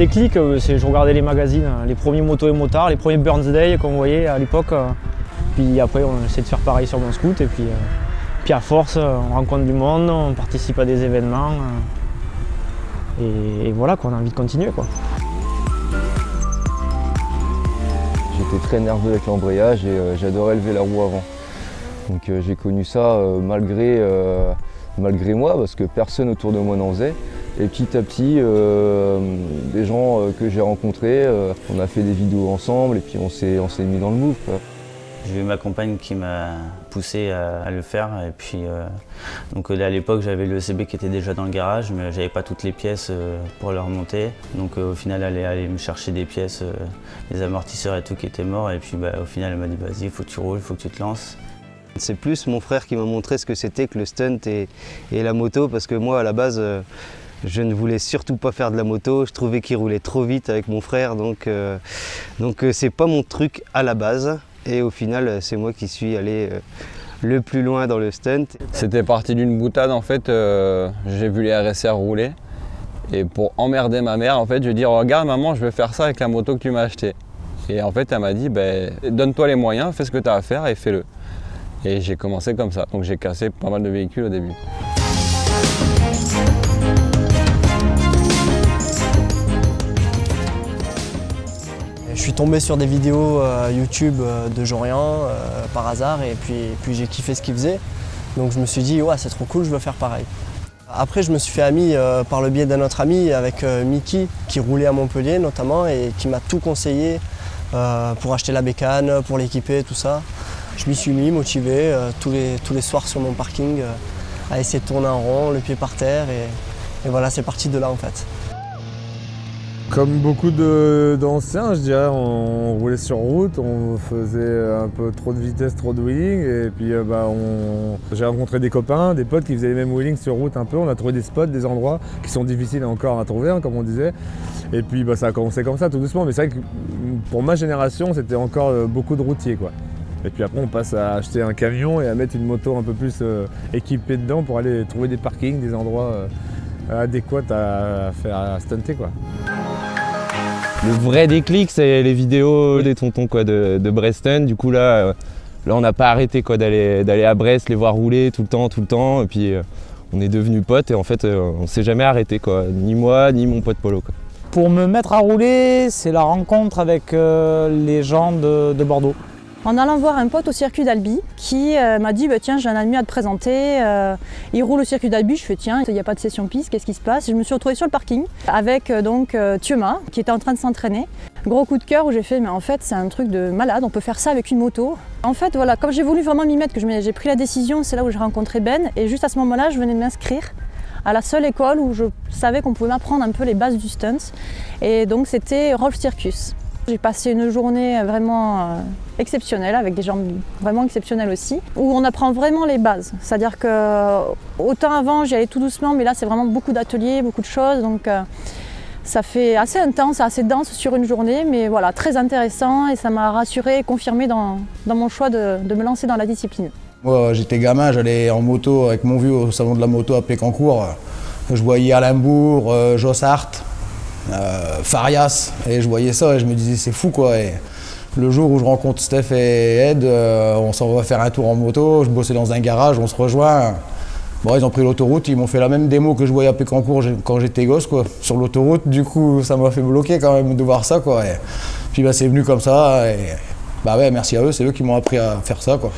déclic, je regardais les magazines, les premiers motos et motards, les premiers Burnsday qu'on voyait à l'époque. Puis après, on essaie de faire pareil sur mon scoot. Et puis à force, on rencontre du monde, on participe à des événements. Et voilà, on a envie de continuer, quoi. J'étais très nerveux avec l'embrayage et j'adorais lever la roue avant. Donc j'ai connu ça malgré moi, parce que personne autour de moi n'en faisait. Et petit à petit, des gens que j'ai rencontrés, on a fait des vidéos ensemble et puis on s'est mis dans le move, quoi. J'ai eu ma compagne qui m'a poussé à le faire. Et puis, donc à l'époque, j'avais le ECB qui était déjà dans le garage, mais j'avais pas toutes les pièces pour le remonter. Donc au final, elle est allée me chercher des pièces, les amortisseurs et tout qui étaient morts. Et puis au final, elle m'a dit vas-y, il faut que tu roules, il faut que tu te lances. C'est plus mon frère qui m'a montré ce que c'était que le stunt et la moto, parce que moi, à la base, je ne voulais surtout pas faire de la moto. Je trouvais qu'il roulait trop vite avec mon frère, donc c'est pas mon truc à la base. Et au final, c'est moi qui suis allé le plus loin dans le stunt. C'était parti d'une boutade, en fait, j'ai vu les RSR rouler. Et pour emmerder ma mère, en fait, je lui ai dit regarde maman, je vais faire ça avec la moto que tu m'as achetée. Et en fait, elle m'a dit donne-toi les moyens, fais ce que tu as à faire et fais-le. Et j'ai commencé comme ça, donc j'ai cassé pas mal de véhicules au début. Je suis tombé sur des vidéos YouTube de Jorian par hasard et puis j'ai kiffé ce qu'il faisait. Donc je me suis dit ouais, c'est trop cool, je veux faire pareil. Après je me suis fait ami par le biais d'un autre ami avec Mickey qui roulait à Montpellier notamment et qui m'a tout conseillé pour acheter la bécane, pour l'équiper, tout ça. Je m'y suis mis motivé tous les soirs sur mon parking à essayer de tourner en rond, le pied par terre et voilà, c'est parti de là en fait. Comme beaucoup d'anciens, je dirais, on roulait sur route, on faisait un peu trop de vitesse, trop de wheeling et puis j'ai rencontré des copains, des potes qui faisaient les mêmes wheelings sur route un peu, on a trouvé des spots, des endroits qui sont difficiles encore à trouver, comme on disait. Et puis ça a commencé comme ça, tout doucement, mais c'est vrai que pour ma génération, c'était encore beaucoup de routiers, quoi. Et puis après on passe à acheter un camion et à mettre une moto un peu plus équipée dedans pour aller trouver des parkings, des endroits adéquats à stunter, quoi. Le vrai déclic, c'est les vidéos des tontons de Breston. Du coup là on n'a pas arrêté d'aller à Brest, les voir rouler tout le temps. Et puis on est devenus potes et en fait on s'est jamais arrêté, quoi. Ni moi ni mon pote Polo, quoi. Pour me mettre à rouler, c'est la rencontre avec les gens de Bordeaux. En allant voir un pote au circuit d'Albi qui m'a dit tiens, j'ai un ami à te présenter, il roule au circuit d'Albi. Je fais tiens, il n'y a pas de session piste, qu'est-ce qui se passe? Et je me suis retrouvée sur le parking avec Thiema qui était en train de s'entraîner. Gros coup de cœur où j'ai fait mais en fait c'est un truc de malade, on peut faire ça avec une moto. En fait voilà, comme j'ai voulu vraiment m'y mettre, que j'ai pris la décision, c'est là où j'ai rencontré Ben et juste à ce moment-là je venais de m'inscrire à la seule école où je savais qu'on pouvait m'apprendre un peu les bases du stunt et donc c'était Rolf Circus. J'ai passé une journée vraiment exceptionnelle avec des gens vraiment exceptionnels aussi, où on apprend vraiment les bases. C'est-à-dire que autant avant j'y allais tout doucement, mais là c'est vraiment beaucoup d'ateliers, beaucoup de choses, donc ça fait assez intense, assez dense sur une journée, mais voilà, très intéressant et ça m'a rassuré et confirmé dans mon choix de me lancer dans la discipline. Moi j'étais gamin, j'allais en moto avec mon vieux au salon de la moto à Pécancourt. Je voyais Alimbourg, Joss Hart, Farias, et je voyais ça et je me disais c'est fou, quoi. Et le jour où je rencontre Steph et Ed, on s'en va faire un tour en moto, je bossais dans un garage, on se rejoint. Bon, ils ont pris l'autoroute, ils m'ont fait la même démo que je voyais à Pécancourt quand j'étais gosse, quoi, sur l'autoroute. Du coup ça m'a fait bloquer quand même de voir ça, quoi. Et puis c'est venu comme ça et ouais, merci à eux, c'est eux qui m'ont appris à faire ça, quoi.